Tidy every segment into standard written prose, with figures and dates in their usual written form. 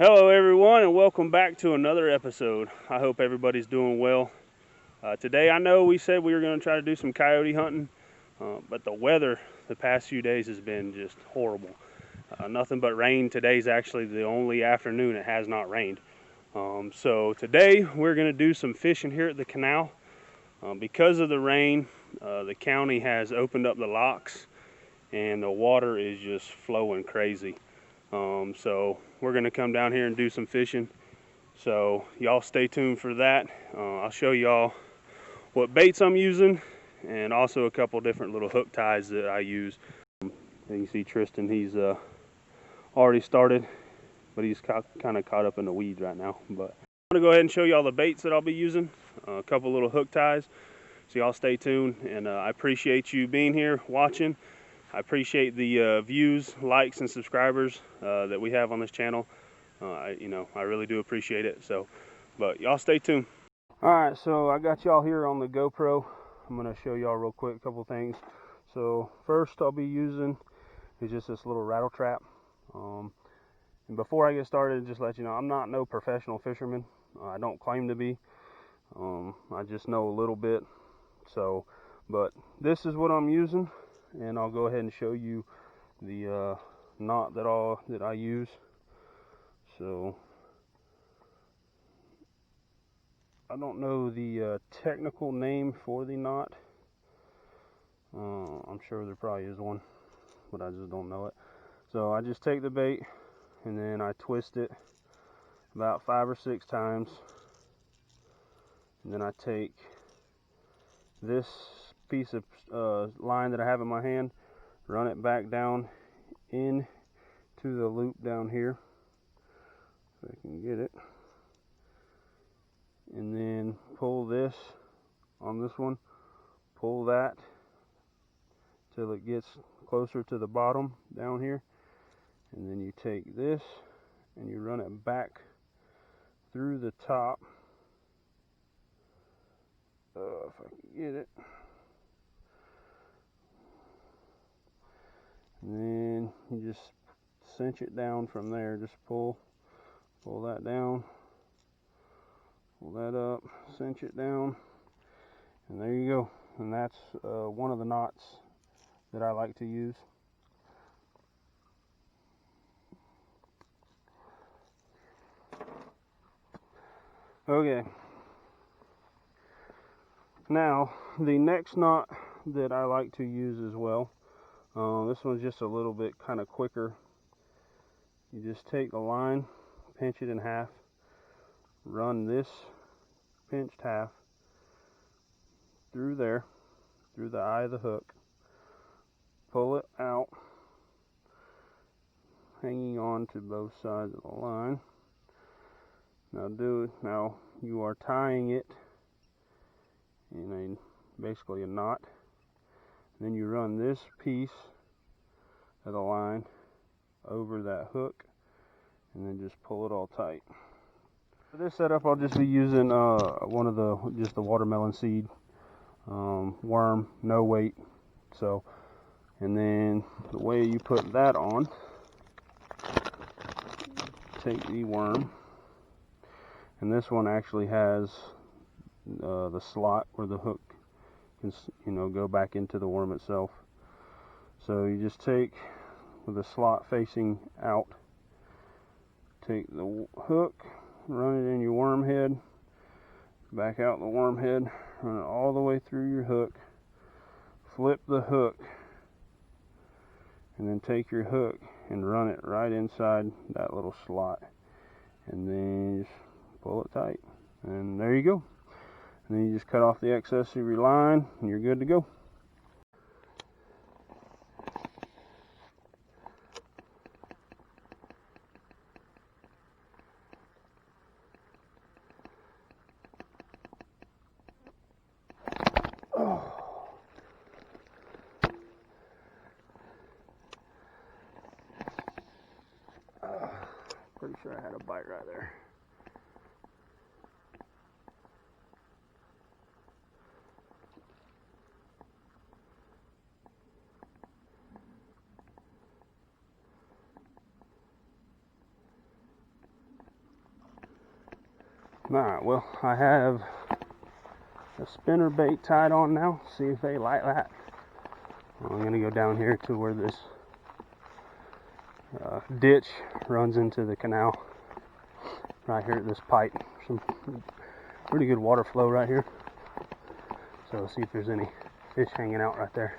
Hello everyone, and welcome back to another episode. I hope everybody's doing well. Today I know we said we were going to try to do some coyote hunting, but the weather the past few days has been just horrible. Nothing but rain. Today's actually the only afternoon it has not rained. So today we're going to do some fishing here at the canal. Because of the rain, the county has opened up the locks and the water is just flowing crazy. So we're going to come down here and do some fishing. So y'all stay tuned for that. I'll show y'all what baits I'm using and also a couple different little hook ties that I use. You can see Tristan, he's already started, but he's kind of caught up in the weeds right now. But I'm going to go ahead and show y'all the baits that I'll be using, a couple little hook ties. So y'all stay tuned, and I appreciate you being here watching. I appreciate the views, likes, and subscribers that we have on this channel. I really do appreciate it. But y'all stay tuned. All right, so I got y'all here on the GoPro. I'm gonna show y'all real quick a couple things. So first I'll be using is just this little rattle trap. And before I get started, just let you know, I'm not no professional fisherman. I don't claim to be. I just know a little bit. So, but this is what I'm using. And I'll go ahead and show you the knot that I use. So I don't know the technical name for the knot. I'm sure there probably is one, but I just don't know it. So I just take the bait and then I twist it about 5 or 6 times, and then I take this piece of line that I have in my hand, run it back down in to the loop down here, if I can get it, and then pull this on this one, pull that till it gets closer to the bottom down here, and then you take this and you run it back through the top, if I can get it. And then you just cinch it down from there. Just pull that down, pull that up, cinch it down, and there you go. And that's one of the knots that I like to use. Okay. Now the next knot that I like to use as well. This one's just a little bit kind of quicker. You just take the line, pinch it in half, run this pinched half through there, through the eye of the hook, pull it out, hanging on to both sides of the line. Now you are tying it in basically a knot. Then you run this piece of the line over that hook and then just pull it all tight. For this setup, I'll just be using just the watermelon seed worm, no weight. So, and then the way you put that on, take the worm, and this one actually has the slot where the hook can go back into the worm itself. So you just take, with the slot facing out, take the hook, run it in your worm head, back out the worm head, run it all the way through your hook, flip the hook, and then take your hook and run it right inside that little slot, and then just pull it tight, and there you go. And then you just cut off the excess of your line and you're good to go. Pretty sure I had a bite right there. Alright, well, I have a spinner bait tied on now. See if they like that. I'm going to go down here to where this ditch runs into the canal. Right here at this pipe. Some pretty good water flow right here. So see if there's any fish hanging out right there.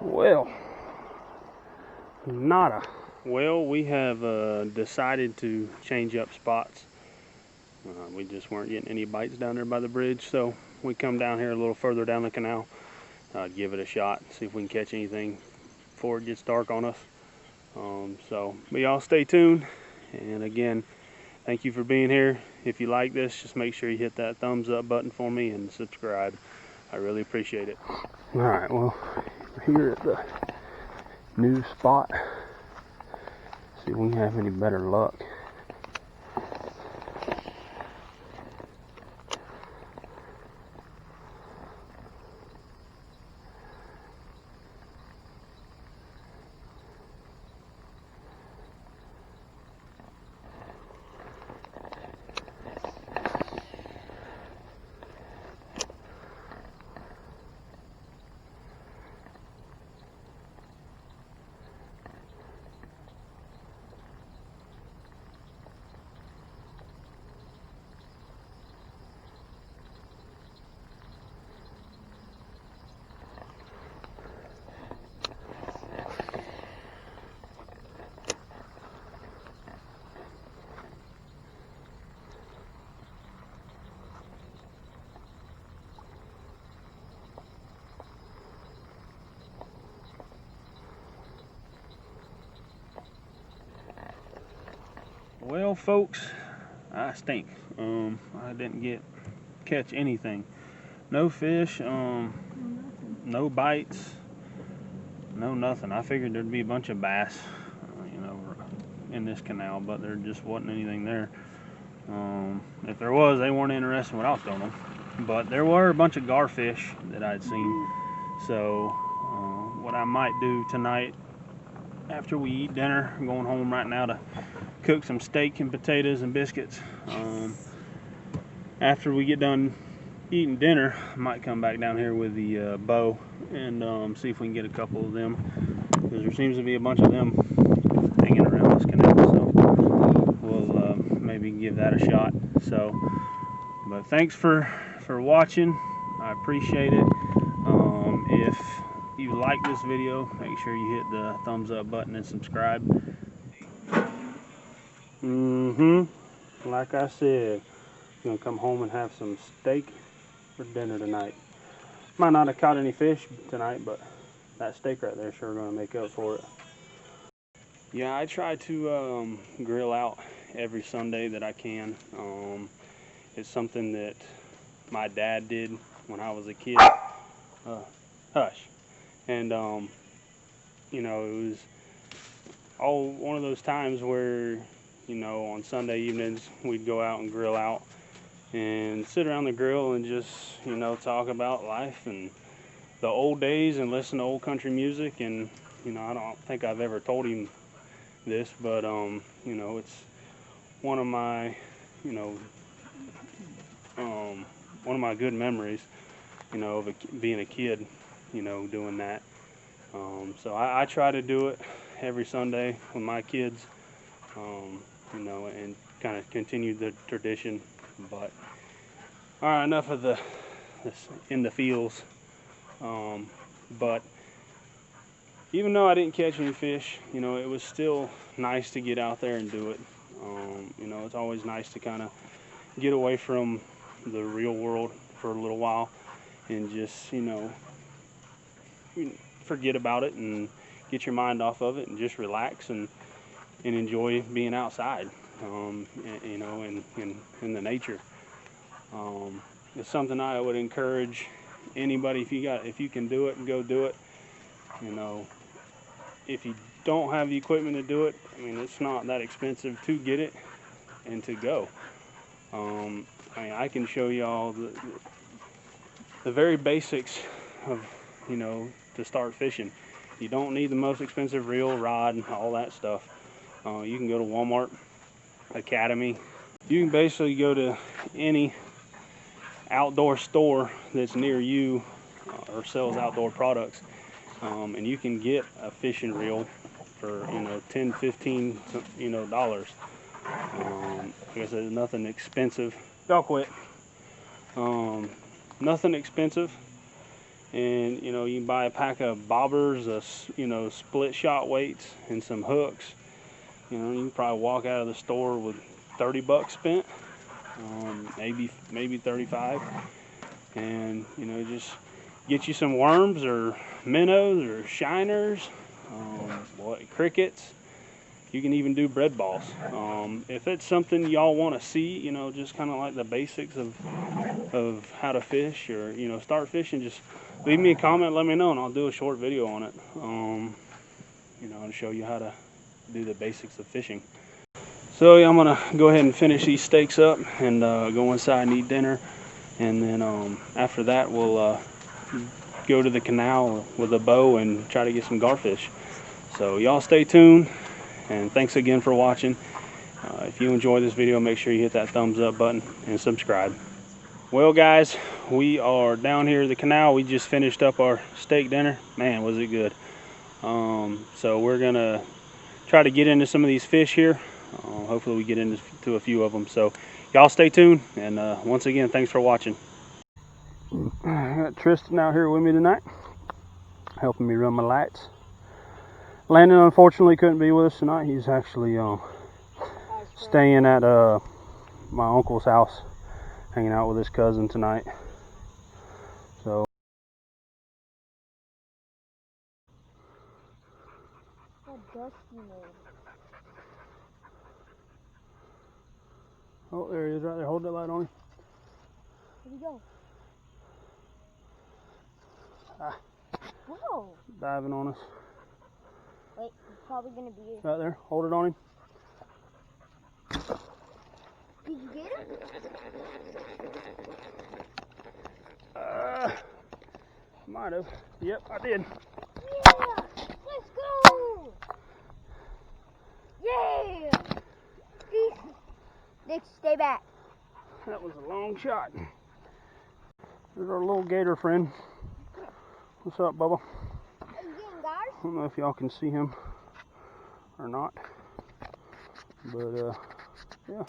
Well, nada. Well, we have decided to change up spots. We just weren't getting any bites down there by the bridge, so we come down here a little further down the canal, give it a shot, see if we can catch anything before it gets dark on us. But y'all stay tuned, and again, thank you for being here. If you like this, just make sure you hit that thumbs up button for me and subscribe. I really appreciate it. All right, well, we're here at the new spot. See if we can have any better luck. Well, folks, I stink. I didn't catch anything. No fish, no bites, no nothing. I figured there'd be a bunch of bass, in this canal, but there just wasn't anything there. If there was, they weren't interested in what I was throwing them. But there were a bunch of garfish that I'd seen. So what I might do tonight, after we eat dinner, I'm going home right now to cook some steak and potatoes and biscuits. After we get done eating dinner, I might come back down here with the bow and see if we can get a couple of them, because there seems to be a bunch of them hanging around this canal, so we'll maybe give that a shot. But thanks for watching. I appreciate it. If you like this video, make sure you hit the thumbs up button and subscribe. Like I said, I'm gonna come home and have some steak for dinner tonight. Might not have caught any fish tonight, but that steak right there sure gonna make up for it. Yeah, I try to grill out every Sunday that I can. It's something that my dad did when I was a kid. Hush. And it was all one of those times where, on Sunday evenings we'd go out and grill out and sit around the grill and just, talk about life and the old days and listen to old country music. And, I don't think I've ever told him this, but, it's one of my, one of my good memories, you know, of being a kid, you know, doing that. So I try to do it every Sunday with my kids, you know, and kind of continue the tradition. But all right, enough of this in the fields. But even though I didn't catch any fish, you know, it was still nice to get out there and do it. You know, it's always nice to kind of get away from the real world for a little while and just, you know, forget about it and get your mind off of it and just relax and enjoy being outside, you know, in the nature. It's something I would encourage anybody, if you can do it, and go do it. You know, if you don't have the equipment to do it, I mean, it's not that expensive to get it and to go. I mean, I can show you all the very basics of, you know, to start fishing. You don't need the most expensive reel, rod, and all that stuff. You can go to Walmart, Academy. You can basically go to any outdoor store that's near you or sells outdoor products, and you can get a fishing reel for, you know, $10, $15, you know, dollars. Like I said, nothing expensive. Y'all quit. Nothing expensive, and you know, you can buy a pack of bobbers, you know, split shot weights, and some hooks. You know, you can probably walk out of the store with 30 bucks spent, maybe 35, and you know, just get you some worms or minnows or shiners, crickets. You can even do bread balls. If it's something y'all want to see, you know, just kind of like the basics of how to fish, or, you know, start fishing, just leave me a comment, let me know, and I'll do a short video on it. You know, and show you how to do the basics of fishing. So yeah, I'm gonna go ahead and finish these steaks up and go inside and eat dinner, and then after that we'll go to the canal with a bow and try to get some garfish. So y'all stay tuned, and thanks again for watching. If you enjoyed this video, make sure you hit that thumbs up button and subscribe. Well guys, we are down here at the canal. We just finished up our steak dinner. Man, was it good. So we're gonna try to get into some of these fish here. Hopefully we get into a few of them. So y'all stay tuned, and once again, thanks for watching. I got Tristan out here with me tonight, helping me run my lights. Landon unfortunately couldn't be with us tonight. He's actually staying at my uncle's house, hanging out with his cousin tonight. So oh, there he is right there. Hold that light on him. Where'd he go? Ah. Whoa! Diving on us. Wait, he's probably gonna be here. Right there. Hold it on him. Did you get him? Might have. Yep, I did. Yeah! Let's go! Yeah! Nick, stay back. That was a long shot. There's our little gator friend. What's up, Bubba? Are you getting guys? I don't know if y'all can see him or not, but yeah,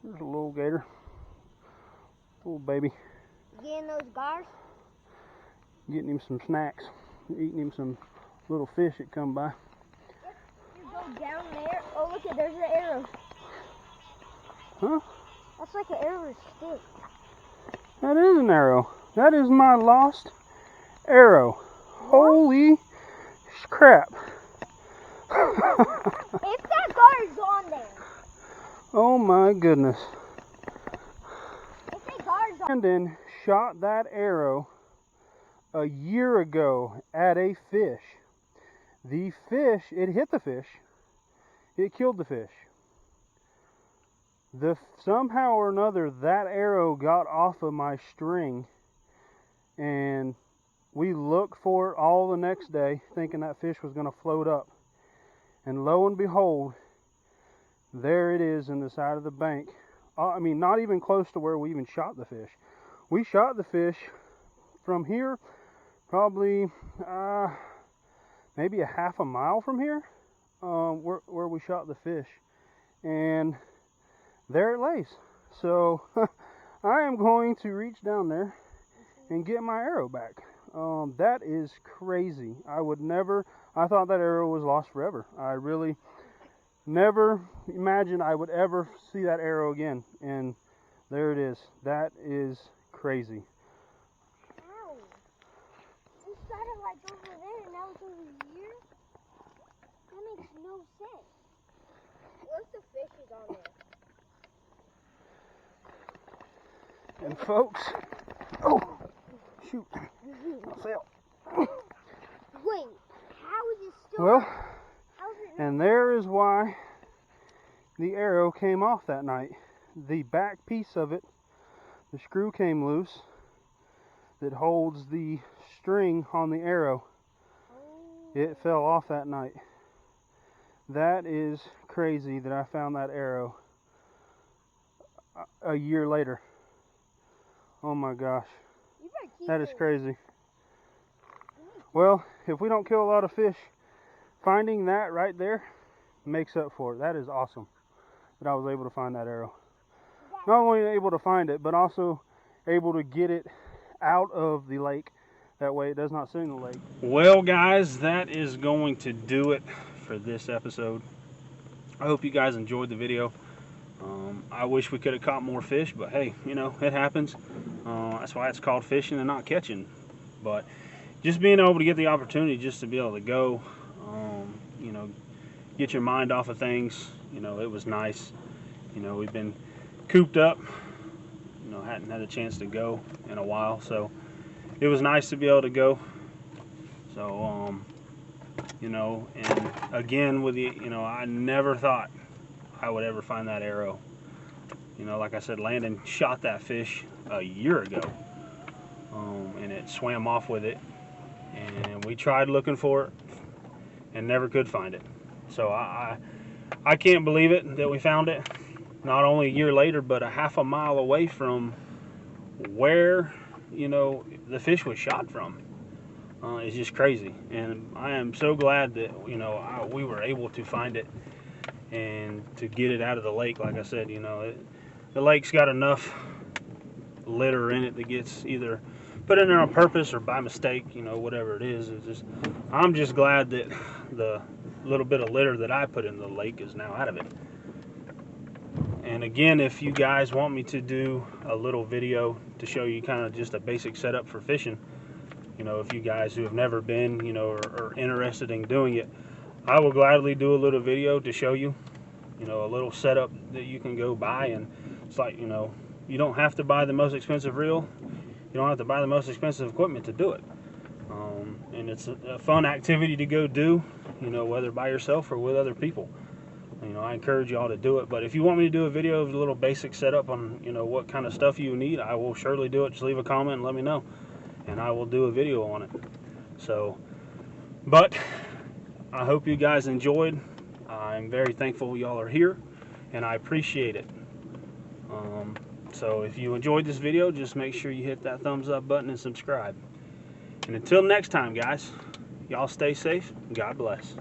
there's a little gator, little baby. You getting those guys? Getting him some snacks, eating him some little fish that come by. Yep. You go down there. Oh, look at, there's an arrow. Huh? That's like an arrow stick. That is an arrow. That is my lost arrow. What? Holy crap. If that guard's on there. Oh my goodness. If that guard's on Brandon shot that arrow a year ago at a fish. The fish, it hit the fish. It killed the fish. Somehow or another, that arrow got off of my string, and we looked for it all the next day, thinking that fish was going to float up. And lo and behold, there it is in the side of the bank I mean, not even close to where we even shot the fish. We shot the fish from here, probably maybe a half a mile from here, where we shot the fish, and there it lays. So I am going to reach down there and get my arrow back. That is crazy. I thought that arrow was lost forever. I really never imagined I would ever see that arrow again, and there it is. That is crazy. Ow. It started like over there and now it's over here? That makes no sense. What's the fish is on there? And folks, oh, shoot, I fell. Wait, how is it still? Well, How is it and there is why the arrow came off that night. The back piece of it, the screw came loose that holds the string on the arrow. It fell off that night. That is crazy that I found that arrow a year later. Oh my gosh, that is crazy. Well, if we don't kill a lot of fish, finding that right there makes up for it. That is awesome that I was able to find that arrow. Not only able to find it, but also able to get it out of the lake. That way it does not sit in the lake. Well guys, that is going to do it for this episode. I hope you guys enjoyed the video. I wish we could have caught more fish, but hey, you know, it happens. That's why it's called fishing and not catching. But just being able to get the opportunity just to be able to go, you know, get your mind off of things, you know, it was nice. You know, we've been cooped up, you know, hadn't had a chance to go in a while, so it was nice to be able to go. So, you know, and again with the, you know, I never thought I would ever find that arrow. You know, like I said, Landon shot that fish a year ago, and it swam off with it, and we tried looking for it and never could find it. So I can't believe it that we found it not only a year later, but a half a mile away from where, you know, the fish was shot from. It's just crazy, and I am so glad that, you know, we were able to find it and to get it out of the lake. Like I said, you know, the lake's got enough litter in it that gets either put in there on purpose or by mistake, you know, whatever it is. It's just, I'm just glad that the little bit of litter that I put in the lake is now out of it. And again, if you guys want me to do a little video to show you kind of just a basic setup for fishing, you know, if you guys who have never been, you know, are interested in doing it, I will gladly do a little video to show you, you know, a little setup that you can go buy. And it's like, you know, you don't have to buy the most expensive reel. You don't have to buy the most expensive equipment to do it. And it's a fun activity to go do, you know, whether by yourself or with other people. You know, I encourage y'all to do it. But if you want me to do a video of a little basic setup on, you know, what kind of stuff you need, I will surely do it. Just leave a comment and let me know, and I will do a video on it. So, but I hope you guys enjoyed. I'm very thankful y'all are here, and I appreciate it. So if you enjoyed this video, just make sure you hit that thumbs up button and subscribe. And until next time, guys, y'all stay safe. God bless.